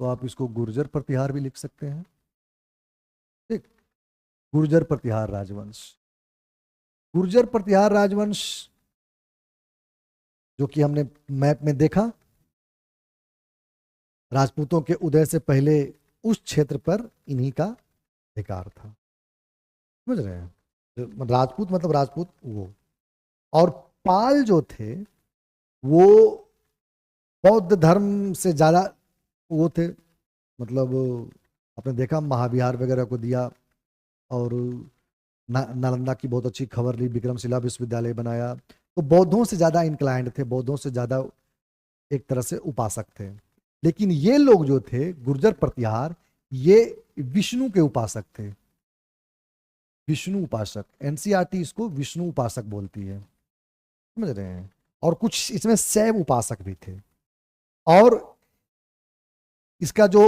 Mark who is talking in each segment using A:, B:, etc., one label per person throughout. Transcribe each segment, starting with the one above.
A: तो आप इसको गुर्जर प्रतिहार भी लिख सकते हैं। ठीक, गुर्जर प्रतिहार राजवंश। गुर्जर प्रतिहार राजवंश जो कि हमने मैप में देखा, राजपूतों के उदय से पहले उस क्षेत्र पर इन्हीं का अधिकार था। समझ रहे हैं? राजपूत मतलब राजपूत वो। और पाल जो थे वो बौद्ध धर्म से ज्यादा वो थे, मतलब आपने देखा महाविहार वगैरह को दिया, और नालंदा की बहुत अच्छी खबर ली, विक्रमशिला विश्वविद्यालय बनाया। तो बौद्धों से ज्यादा इंक्लाइंड थे, बौद्धों से ज्यादा एक तरह से उपासक थे। लेकिन ये लोग जो थे गुर्जर प्रतिहार, ये विष्णु के उपासक थे, विष्णु उपासक। एनसीईआरटी इसको विष्णु उपासक बोलती है। समझ रहे हैं? और कुछ इसमें शैव उपासक भी थे। और इसका जो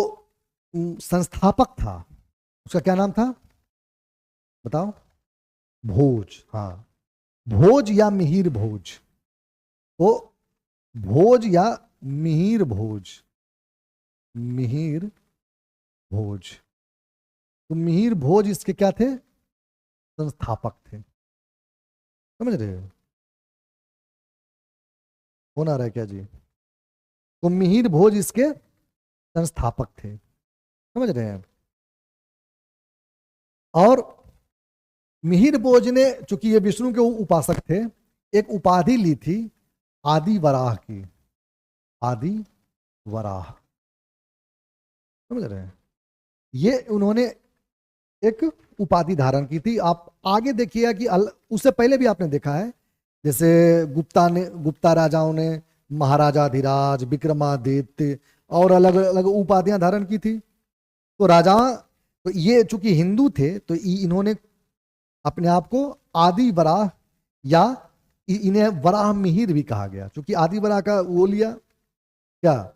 A: संस्थापक था उसका क्या नाम था बताओ? भोज। हाँ, भोज या मिहिर भोज। तो भोज या मिहिर भोज, मिहिर भोज। तो मिहिर भोज इसके क्या थे? संस्थापक थे। समझ रहे हो? कौन आ रहा है क्या जी? तो मिहिर भोज इसके संस्थापक थे। समझ रहे हैं? और मिहिर भोज ने, चूंकि ये विष्णु के उपासक थे, एक उपाधि ली थी आदि वराह की। आदि वराह। समझ रहे हैं? ये उन्होंने एक उपाधि धारण की थी। आप आगे देखिएगा कि उससे पहले भी आपने देखा है, जैसे गुप्ता राजाओं ने महाराजाधिराज, विक्रमादित्य और अलग अलग उपाधियां धारण की थी। तो राजा, तो ये चूंकि हिंदू थे तो इन्होंने अपने आप को आदि वराह या इन्हें वराह मिहिर भी कहा गया, क्योंकि आदि वराह का वो लिया क्या,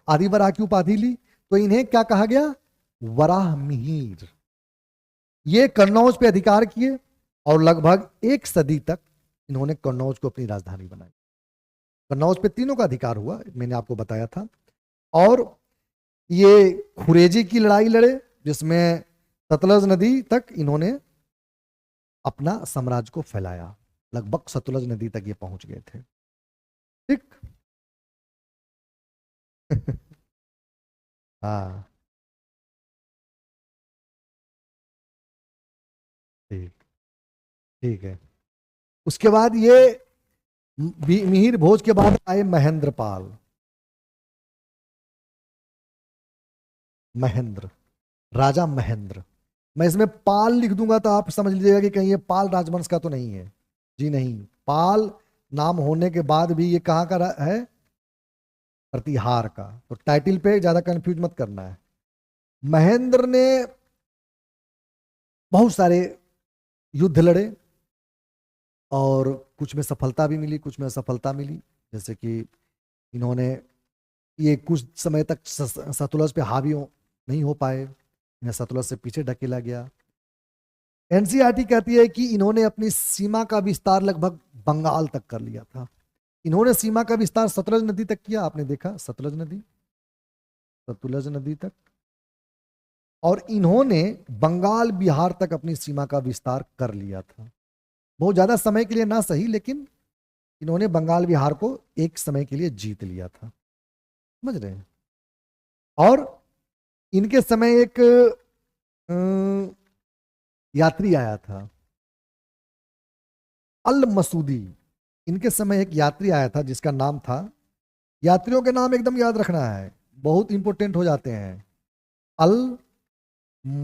A: आदि वराह की उपाधि ली, तो इन्हें क्या कहा गया? वराह मिहिर। ये कन्नौज पे अधिकार किए और लगभग 1 सदी तक इन्होंने कन्नौज को अपनी राजधानी बनाई। कन्नौज पे तीनों का अधिकार हुआ, मैंने आपको बताया था। और ये खुरेजी की लड़ाई लड़े, जिसमें सतलज नदी तक इन्होंने अपना साम्राज्य को फैलाया। लगभग सतलज नदी तक ये पहुंच गए थे। ठीक। हाँ, ठीक, ठीक है। उसके बाद ये मिहिर भोज के बाद आए महेंद्रपाल। महेंद्र, राजा महेंद्र। मैं इसमें पाल लिख दूंगा तो आप समझ लीजिएगा कि कहीं ये पाल राजवंश का तो नहीं है। जी नहीं, पाल नाम होने के बाद भी ये कहाँ का है? प्रतिहार का। तो टाइटल पे ज्यादा कंफ्यूज मत करना है। महेंद्र ने बहुत सारे युद्ध लड़े और कुछ में सफलता भी मिली, कुछ में असफलता मिली। जैसे कि इन्होंने ये कुछ समय तक सतलज पे हावी नहीं हो पाए, इन्हें सतलज से पीछे ढकेला गया। एनसीईआरटी कहती है कि इन्होंने अपनी सीमा का विस्तार लगभग बंगाल तक कर लिया था। इन्होंने सीमा का विस्तार सतलज नदी तक किया, आपने देखा सतलज नदी, सतलज नदी तक। और इन्होंने बंगाल बिहार तक अपनी सीमा का विस्तार कर लिया था। बहुत ज्यादा समय के लिए ना सही, लेकिन इन्होंने बंगाल बिहार को एक समय के लिए जीत लिया था। समझ रहे हैं? और इनके समय एक यात्री आया था, अल मसूदी। इनके समय एक यात्री आया था जिसका नाम था, यात्रियों के नाम एकदम याद रखना है, बहुत इंपॉर्टेंट हो जाते हैं। अल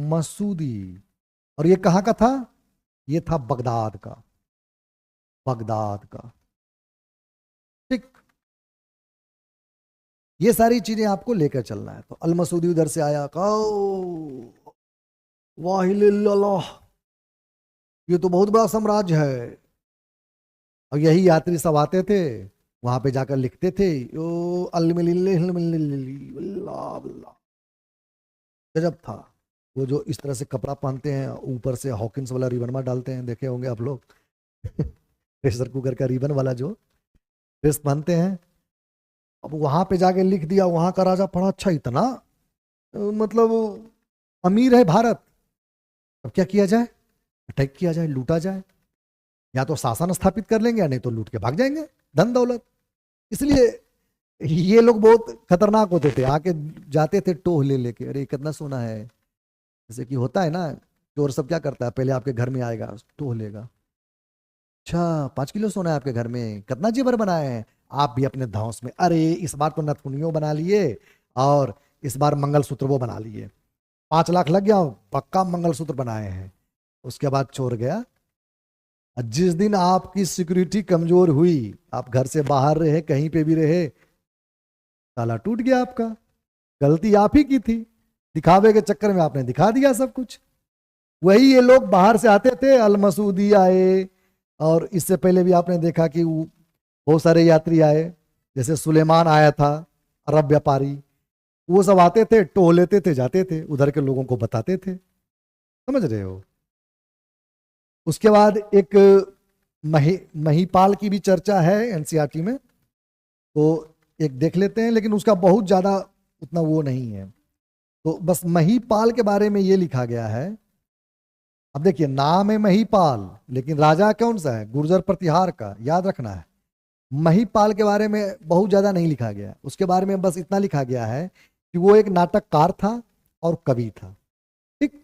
A: मसूदी। और ये कहां का था? ये था बगदाद का, बगदाद का। ठीक, ये सारी चीजें आपको लेकर चलना है। तो अल मसूदी उधर से आया, कहो वाहिल्लाह, ये तो बहुत बड़ा साम्राज्य है। और यही यात्री सब आते थे, वहां पे जाकर लिखते थे, ओ गजब था। वो जो इस तरह से कपड़ा पहनते हैं, ऊपर से हॉकिंस वाला रिबनमा डालते हैं, देखे होंगे आप लोग। प्रेशर कुकर का रिबन वाला जो ड्रेस पहनते हैं, अब वहां पे जाके लिख दिया, वहां का राजा पढ़ा, अच्छा इतना मतलब अमीर है भारत, अब क्या किया जाए, अटैक किया जाए, लूटा जाए, या तो शासन स्थापित कर लेंगे या नहीं तो लूट के भाग जाएंगे, धन दौलत। इसलिए ये लोग बहुत खतरनाक होते थे, आके जाते थे टोह ले लेके, अरे कितना सोना है, जैसे कि होता है ना, चोर सब क्या करता है, पहले आपके घर में आएगा, टोह लेगा, अच्छा 5 किलो सोना है आपके घर में, कितना जेवर बनाए हैं, आप भी अपने धौंस में, अरे इस बार तो नथुनियों बना लिए और इस बार मंगलसूत्र वो बना लिए, 5 लाख लग गया, पक्का मंगलसूत्र बनाए हैं। उसके बाद चोर गया, और जिस दिन आपकी सिक्योरिटी कमजोर हुई, आप घर से बाहर रहे, कहीं पे भी रहे, ताला टूट गया आपका, गलती आप ही की थी, दिखावे के चक्कर में आपने दिखा दिया सब कुछ। वही ये लोग बाहर से आते थे, अल मसूदी आए, और इससे पहले भी आपने देखा कि बहुत सारे यात्री आए, जैसे सुलेमान आया था, अरब व्यापारी, वो सब आते थे, टोह लेते थे, जाते थे, उधर के लोगों को बताते थे, समझ रहे हो। उसके बाद एक महीपाल की भी चर्चा है एनसीईआरटी में, तो एक देख लेते हैं, लेकिन उसका बहुत ज्यादा उतना वो नहीं है। तो बस महीपाल के बारे में ये लिखा गया है। अब देखिए, नाम है महीपाल, लेकिन राजा कौन सा है, गुर्जर प्रतिहार का, याद रखना है। महीपाल के बारे में बहुत ज्यादा नहीं लिखा गया, उसके बारे में बस इतना लिखा गया है कि वो एक नाटककार था और कवि था, ठीक।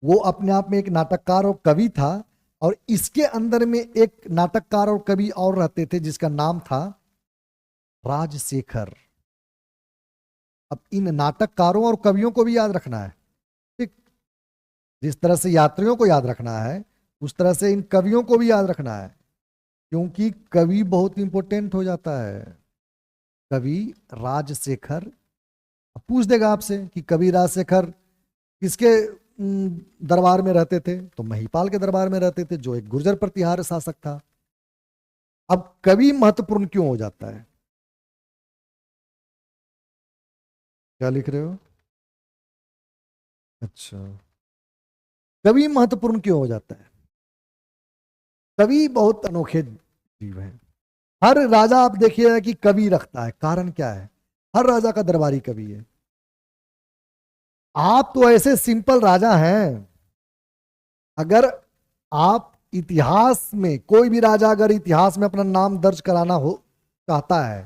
A: वो अपने आप में एक नाटककार और कवि था, और इसके अंदर में एक नाटककार और कवि और रहते थे जिसका नाम था राजशेखर। अब इन नाटककारों और कवियों को भी याद रखना है, ठीक। जिस तरह से यात्रियों को याद रखना है, उस तरह से इन कवियों को भी याद रखना है, क्योंकि कवि बहुत इंपॉर्टेंट हो जाता है। कवि राजशेखर, पूछ देगा आपसे कि कवि राजशेखर किसके दरबार में रहते थे, तो महीपाल के दरबार में रहते थे, जो एक गुर्जर प्रतिहार शासक था। अब कवि महत्वपूर्ण क्यों हो जाता है, क्या लिख रहे हो, अच्छा, कवि महत्वपूर्ण क्यों हो जाता है। कवि बहुत अनोखे जीव हैं। हर राजा आप देखिएगा कि कवि रखता है, कारण क्या है, हर राजा का दरबारी कवि है। आप तो ऐसे सिंपल राजा हैं, अगर आप इतिहास में, कोई भी राजा अगर इतिहास में अपना नाम दर्ज कराना हो चाहता है,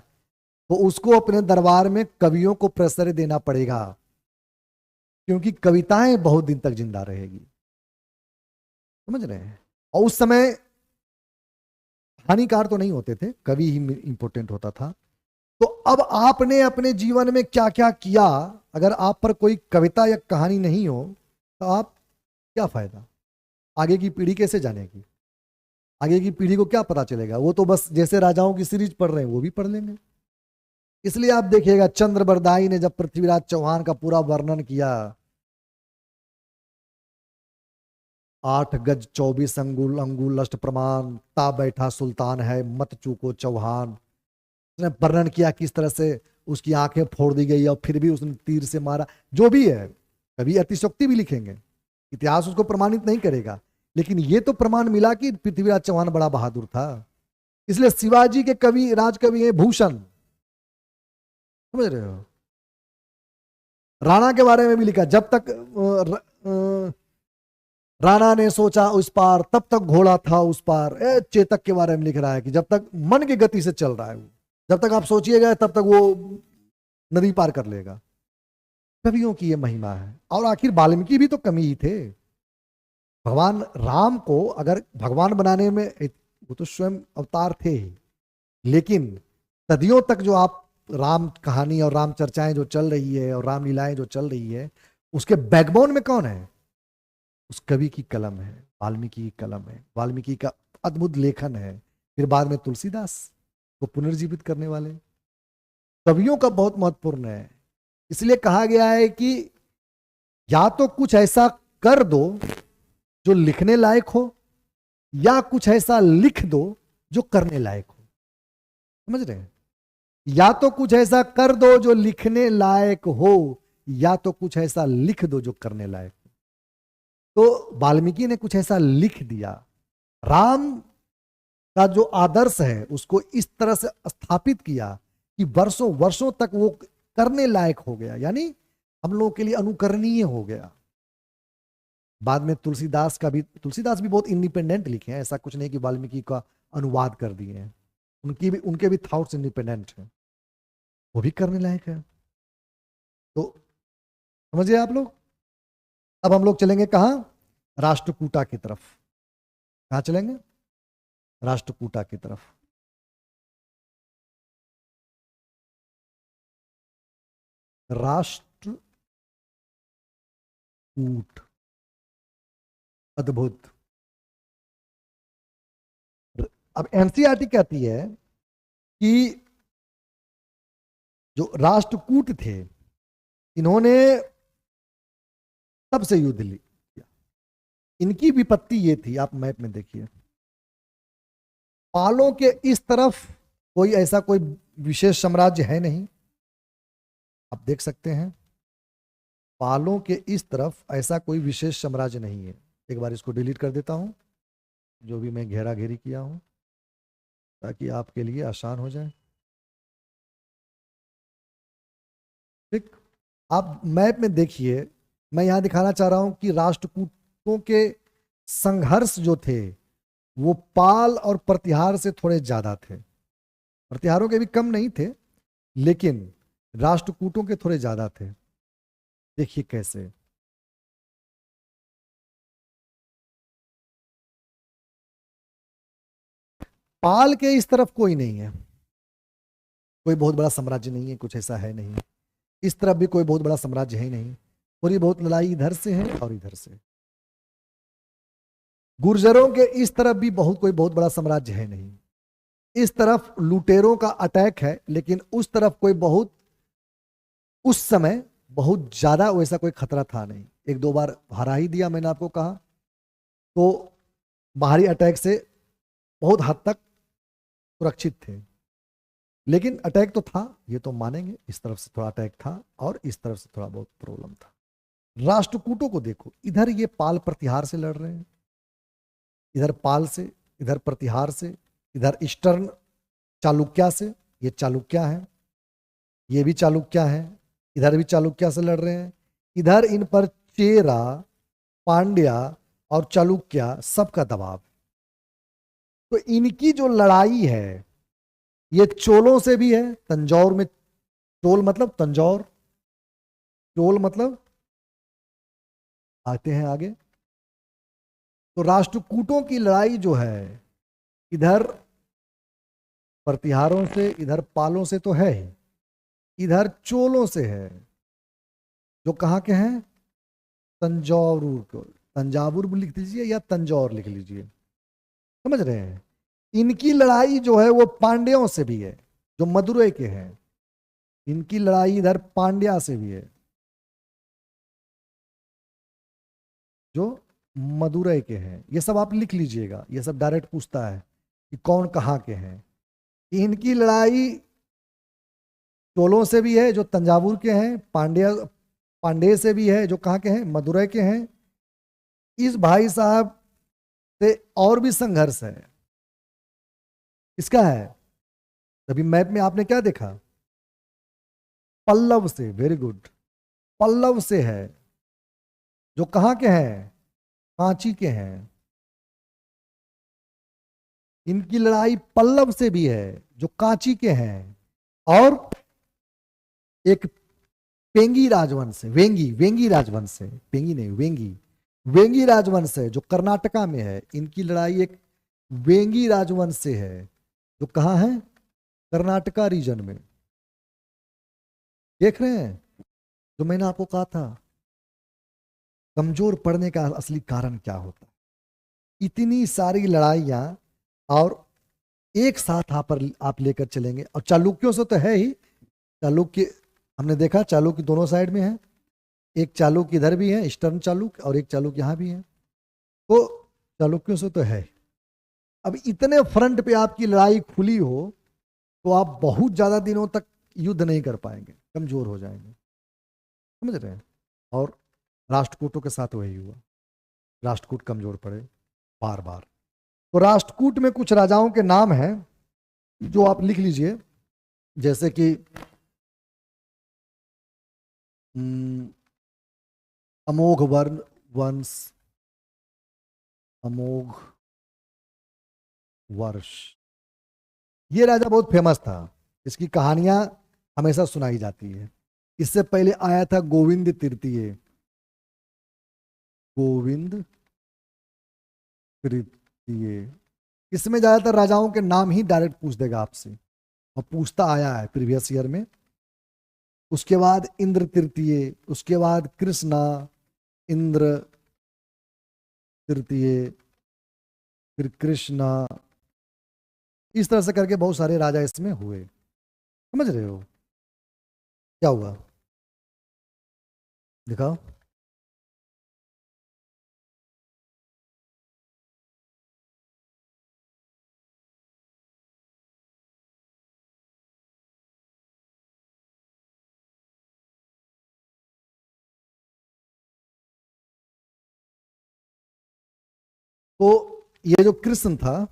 A: तो उसको अपने दरबार में कवियों को प्रश्रय देना पड़ेगा, क्योंकि कविताएं बहुत दिन तक जिंदा रहेगी, समझ रहे हैं। और उस समय हानिकार तो नहीं होते थे, कवि ही इंपॉर्टेंट होता था। तो अब आपने अपने जीवन में क्या क्या किया, अगर आप पर कोई कविता या कहानी नहीं हो, तो आप क्या फायदा, आगे की पीढ़ी कैसे जानेगी, आगे की पीढ़ी को क्या पता चलेगा। वो तो बस जैसे राजाओं की सीरीज पढ़ रहे हैं वो भी पढ़ लेंगे। इसलिए आप देखिएगा, चंद्रबरदाई ने जब पृथ्वीराज चौहान का पूरा वर्णन किया, 8 गज 24 अंगुल, अंगुल अष्ट प्रमाण, ता बैठा सुल्तान है, मत चूको चौहान, उसने वर्णन किया किस तरह से उसकी आंखें फोड़ दी गई और फिर भी उसने तीर से मारा। जो भी है, कभी अतिशोक्ति भी लिखेंगे, इतिहास उसको प्रमाणित नहीं करेगा, लेकिन ये तो प्रमाण मिला कि पृथ्वीराज चौहान बड़ा बहादुर था। इसलिए शिवाजी के कवि, राजकवि है भूषण, समझ रहे हो। राणा के बारे में भी लिखा, जब तक राणा ने सोचा उस पार, तब तक घोड़ा था उस पार। चेतक के बारे में लिख रहा है कि जब तक मन की गति से चल रहा है वो, जब तक आप सोचिएगा तब तक वो नदी पार कर लेगा। कवियों की ये महिमा है। और आखिर वाल्मीकि भी तो कवि ही थे। भगवान राम को अगर भगवान बनाने में, वो तो स्वयं अवतार थे ही, लेकिन सदियों तक जो आप राम कहानी और राम चर्चाएं जो चल रही है और रामलीलाएं जो चल रही है, उसके बैकबोन में कौन है, उस कवि की कलम है, वाल्मीकि की कलम है, वाल्मीकि का अद्भुत लेखन है, फिर बाद में तुलसीदास को पुनर्जीवित करने वाले। कवियों का बहुत महत्वपूर्ण है। इसलिए कहा गया है कि या तो कुछ ऐसा कर दो जो लिखने लायक हो, या कुछ ऐसा लिख दो जो करने लायक हो, समझ रहे हैं। या तो कुछ ऐसा कर दो जो लिखने लायक हो, या तो कुछ ऐसा लिख दो जो करने लायक हो। तो वाल्मीकि ने कुछ ऐसा लिख दिया। राम का जो आदर्श है उसको इस तरह से स्थापित किया कि वर्षों वर्षों तक वो करने लायक हो गया, यानी हम लोगों के लिए अनुकरणीय हो गया। बाद में तुलसीदास भी बहुत इंडिपेंडेंट लिखे हैं, ऐसा कुछ नहीं कि वाल्मीकि का अनुवाद कर दिए हैं, उनके भी थॉट्स इंडिपेंडेंट हैं, वो भी करने लायक है। तो समझिए आप लोग। अब हम लोग चलेंगे कहां? राष्ट्रकूटा की तरफ। कहां चलेंगे? राष्ट्रकूटा की तरफ। राष्ट्रकूट, अद्भुत। अब एनसीईआरटी कहती है कि जो राष्ट्रकूट थे, इन्होंने सबसे युद्ध किया। इनकी विपत्ति ये थी, आप मैप में देखिए, पालों के इस तरफ कोई ऐसा कोई विशेष साम्राज्य है नहीं, आप देख सकते हैं। पालों के इस तरफ ऐसा कोई विशेष साम्राज्य नहीं है। एक बार इसको डिलीट कर देता हूं, जो भी मैं घेरा घेरी किया हूं, ताकि आपके लिए आसान हो जाए। ठीक, आप मैप में देखिए, मैं यहां दिखाना चाह रहा हूं कि राष्ट्रकूटों के संघर्ष जो थे वो पाल और प्रतिहार से थोड़े ज्यादा थे। प्रतिहारों के भी कम नहीं थे, लेकिन राष्ट्रकूटों के थोड़े ज्यादा थे। देखिए कैसे। पाल के इस तरफ कोई नहीं है, कोई बहुत बड़ा साम्राज्य नहीं है, कुछ ऐसा है नहीं। इस तरफ भी कोई बहुत बड़ा साम्राज्य है नहीं, थोड़ी बहुत लड़ाई इधर से है और इधर से। गुर्जरों के इस तरफ भी कोई बहुत बड़ा साम्राज्य है नहीं। इस तरफ लुटेरों का अटैक है, लेकिन उस तरफ कोई उस समय बहुत ज्यादा वैसा कोई खतरा था नहीं। एक दो बार हरा ही दिया, मैंने आपको कहा। तो बाहरी अटैक से बहुत हद तक सुरक्षित थे, लेकिन अटैक तो था, ये तो मानेंगे। इस तरफ से थोड़ा अटैक था और इस तरफ से थोड़ा बहुत प्रॉब्लम था। राष्ट्रकूटों को देखो, इधर ये पाल प्रतिहार से लड़ रहे हैं, इधर पाल से, इधर प्रतिहार से, इधर ईस्टर्न चालुक्या से, ये चालुक्या है, ये भी चालुक्या है, इधर भी चालुक्या से लड़ रहे हैं। इधर इन पर चेरा, पांड्या और चालुक्या सबका दबाव। तो इनकी जो लड़ाई है ये चोलों से भी है। तंजौर में, चोल मतलब तंजौर, चोल मतलब, आते हैं आगे। तो राष्ट्रकूटों की लड़ाई जो है, इधर प्रतिहारों से, इधर पालों से तो है ही, इधर चोलों से है, जो कहां के हैं? तंजौर को, तंजावुर लिख लीजिए या तंजौर लिख लीजिए, समझ रहे हैं। इनकी लड़ाई जो है वो पांड्यों से भी है, जो मदुरै के हैं। इनकी लड़ाई इधर पांड्या से भी है, जो मदुरै के हैं। ये सब आप लिख लीजिएगा, ये सब डायरेक्ट पूछता है कि कौन कहां के हैं। इनकी लड़ाई चोलों से भी है, जो तंजावुर के हैं, पांडे से भी है, जो कहां के हैं? मदुरै के हैं। इस भाई साहब से और भी संघर्ष है। इसका है, तभी मैप में आपने क्या देखा? पल्लव से, वेरी गुड, पल्लव से है, जो कहां के हैं? कांची के हैं। इनकी लड़ाई पल्लव से भी है, जो कांची के हैं, और एक पेंगी राजवंश से, वेंगी राजवंश से, पेंगी नहीं, वेंगी राजवंश है, जो कर्नाटका में है। इनकी लड़ाई एक वेंगी राजवंश से है, जो कहां है? कर्नाटका रीजन में। देख रहे हैं, जो मैंने आपको कहा था, कमजोर पड़ने का असली कारण क्या होता है। इतनी सारी लड़ाइयां और एक साथ आप लेकर चलेंगे। और चालुक्यों से तो है ही, चालुक्य हमने देखा, चालुक्य दोनों साइड में है। एक चालुक्य इधर भी है, ईस्टर्न चालुक्य, और एक चालुक्य यहां भी है। तो चालुक्यों से तो है। अब इतने फ्रंट पे आपकी लड़ाई खुली हो तो आप बहुत ज्यादा दिनों तक युद्ध नहीं कर पाएंगे, कमजोर हो जाएंगे, समझ रहे हैं। और राष्ट्रकूटों के साथ वही हुआ, राष्ट्रकूट कमजोर पड़े बार बार। तो राष्ट्रकूट में कुछ राजाओं के नाम हैं, जो आप लिख लीजिए। जैसे कि अमोघ वर्ण वंश, अमोघ वर्ष, ये राजा बहुत फेमस था। इसकी कहानियां हमेशा सुनाई जाती है। इससे पहले आया था गोविंद तृतीय, गोविंद तृतीय। इसमें ज्यादातर राजाओं के नाम ही डायरेक्ट पूछ देगा आपसे, और पूछता आया है प्रीवियस ईयर में। उसके बाद इंद्र तृतीय, उसके बाद कृष्णा, इंद्र तृतीय, फिर कृष्णा, इस तरह से करके बहुत सारे राजा इसमें हुए। समझ रहे हो क्या हुआ? दिखाओ। तो ये जो कृष्ण था,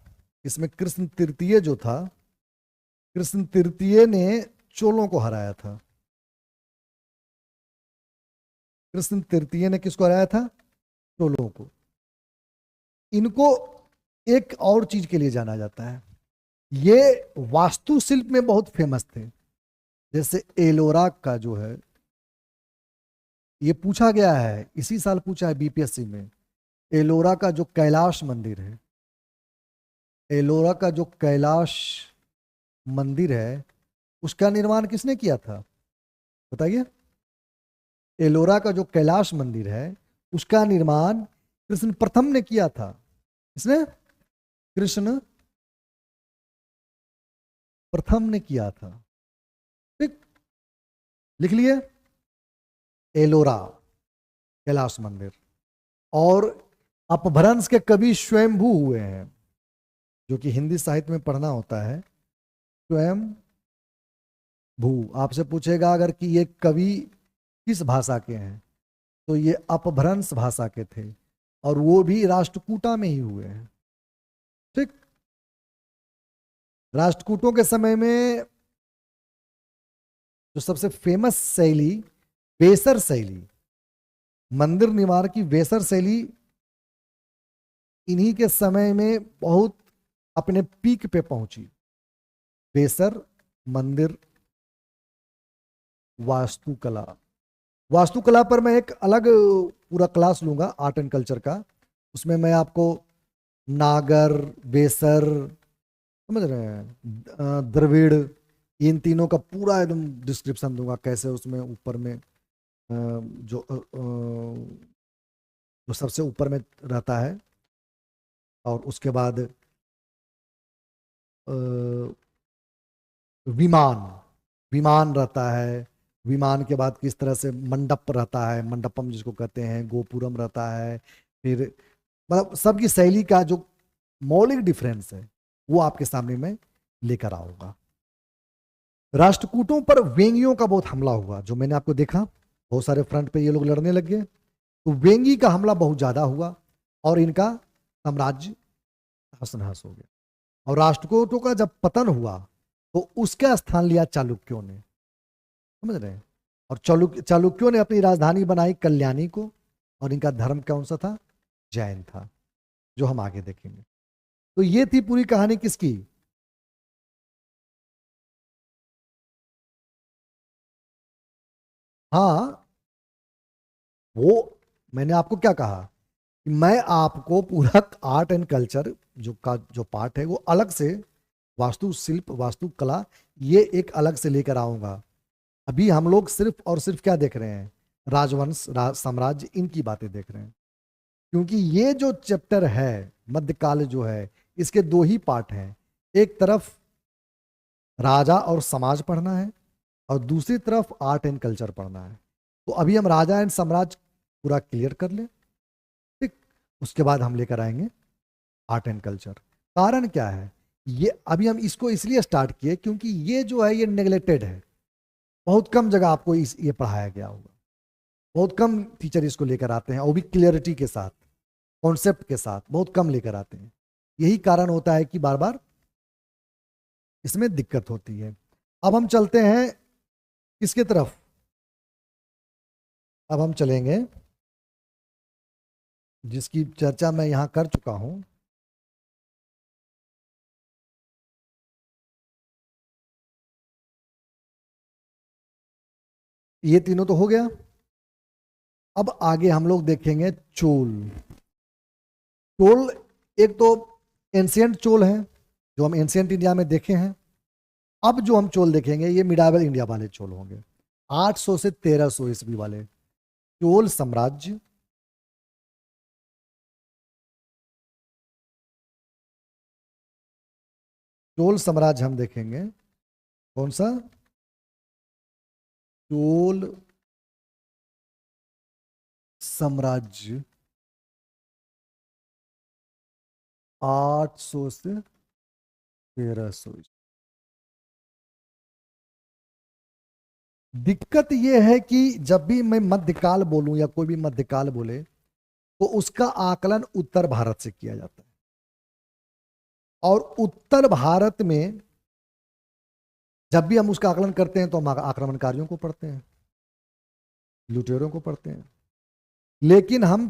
A: इसमें कृष्ण तृतीय जो था, कृष्ण तृतीय ने चोलों को हराया था। कृष्ण तृतीय ने किसको हराया था? चोलों को। इनको एक और चीज के लिए जाना जाता है, ये वास्तुशिल्प में बहुत फेमस थे। जैसे एलोरा का जो है, ये पूछा गया है, इसी साल पूछा है बीपीएससी में। एलोरा का जो कैलाश मंदिर है, एलोरा का जो कैलाश मंदिर है, उसका निर्माण किसने किया था बताइए? एलोरा का जो कैलाश मंदिर है, उसका निर्माण कृष्ण प्रथम ने किया था। किसने? कृष्ण प्रथम ने किया था। ठीक, लिख लिए, एलोरा कैलाश मंदिर। और अपभ्रंश के कवि स्वयंभू हुए हैं, जो कि हिंदी साहित्य में पढ़ना होता है। स्वयं भू, आपसे पूछेगा अगर कि ये कवि किस भाषा के हैं, तो ये अपभ्रंश भाषा के थे, और वो भी राष्ट्रकूटा में ही हुए हैं। ठीक, राष्ट्रकूटों के समय में जो सबसे फेमस शैली वेसर शैली, मंदिर निर्माण की वेसर शैली, इन्हीं के समय में बहुत अपने पीक पे पहुंची। वेसर मंदिर वास्तुकला, वास्तुकला पर मैं एक अलग पूरा क्लास लूंगा, आर्ट एंड कल्चर का। उसमें मैं आपको नागर, बेसर, समझ रहे हैं, द्रविड़, इन तीनों का पूरा एकदम डिस्क्रिप्शन दूंगा, कैसे उसमें ऊपर में जो सबसे ऊपर में रहता है, और उसके बाद विमान, विमान रहता है। विमान के बाद किस तरह से मंडप रहता है, मंडपम जिसको कहते हैं, गोपुरम रहता है। फिर मतलब सबकी शैली का जो मौलिक डिफरेंस है, वो आपके सामने मैं लेकर आऊंगा। राष्ट्रकूटों पर वेंगियों का बहुत हमला हुआ, जो मैंने आपको देखा, बहुत सारे फ्रंट पे ये लोग लड़ने लग गए, तो वेंगी का हमला बहुत ज्यादा हुआ, और इनका साम्राज्य तहस नहस हो गया। और राष्ट्रकूटों का जब पतन हुआ, तो उसका स्थान लिया चालुक्यों ने। समझ रहे हैं? और चालुक्यों ने अपनी राजधानी बनाई कल्याणी को, और इनका धर्म कौन सा था? जैन था, जो हम आगे देखेंगे। तो ये थी पूरी कहानी किसकी? हाँ, वो मैंने आपको क्या कहा कि मैं आपको पूरा आर्ट एंड कल्चर जो पार्ट है, वो अलग से, वास्तुशिल्प, वास्तुकला, ये एक अलग से लेकर आऊंगा। अभी हम लोग सिर्फ और सिर्फ क्या देख रहे हैं? राजवंश, साम्राज्य, इनकी बातें देख रहे हैं। क्योंकि ये जो चैप्टर है, मध्यकाल जो है, इसके दो ही पार्ट हैं। एक तरफ राजा और समाज पढ़ना है, और दूसरी तरफ आर्ट एंड कल्चर पढ़ना है। तो अभी हम राजा एंड साम्राज्य पूरा क्लियर कर लें, ठीक, उसके बाद हम लेकर आएंगे आर्ट एंड कल्चर। कारण क्या है? ये अभी हम इसको इसलिए स्टार्ट किए क्योंकि ये जो है, ये नेग्लेक्टेड है। बहुत कम जगह आपको ये पढ़ाया गया होगा, बहुत कम टीचर इसको लेकर आते हैं, और भी क्लियरिटी के साथ, कॉन्सेप्ट के साथ बहुत कम लेकर आते हैं। यही कारण होता है कि बार बार इसमें दिक्कत होती है। अब हम चलते हैं किसके तरफ? अब हम चलेंगे जिसकी चर्चा मैं यहां कर चुका हूं, ये तीनों तो हो गया। अब आगे हम लोग देखेंगे चोल। चोल एक तो एंशियंट चोल है जो हम एंशियंट इंडिया में देखे हैं। अब जो हम चोल देखेंगे ये मिडावल इंडिया वाले चोल होंगे, 800 से 1300 ईस्वी वाले चोल साम्राज्य। चोल साम्राज्य हम देखेंगे, कौन सा? चोल साम्राज्य 800 से 1300। दिक्कत यह है कि जब भी मैं मध्यकाल बोलूं या कोई भी मध्यकाल बोले तो उसका आकलन उत्तर भारत से किया जाता है, और उत्तर भारत में जब भी हम उसका आकलन करते हैं तो हम आक्रमणकारियों को पढ़ते हैं, लुटेरों को पढ़ते हैं। लेकिन हम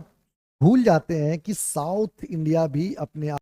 A: भूल जाते हैं कि साउथ इंडिया भी अपने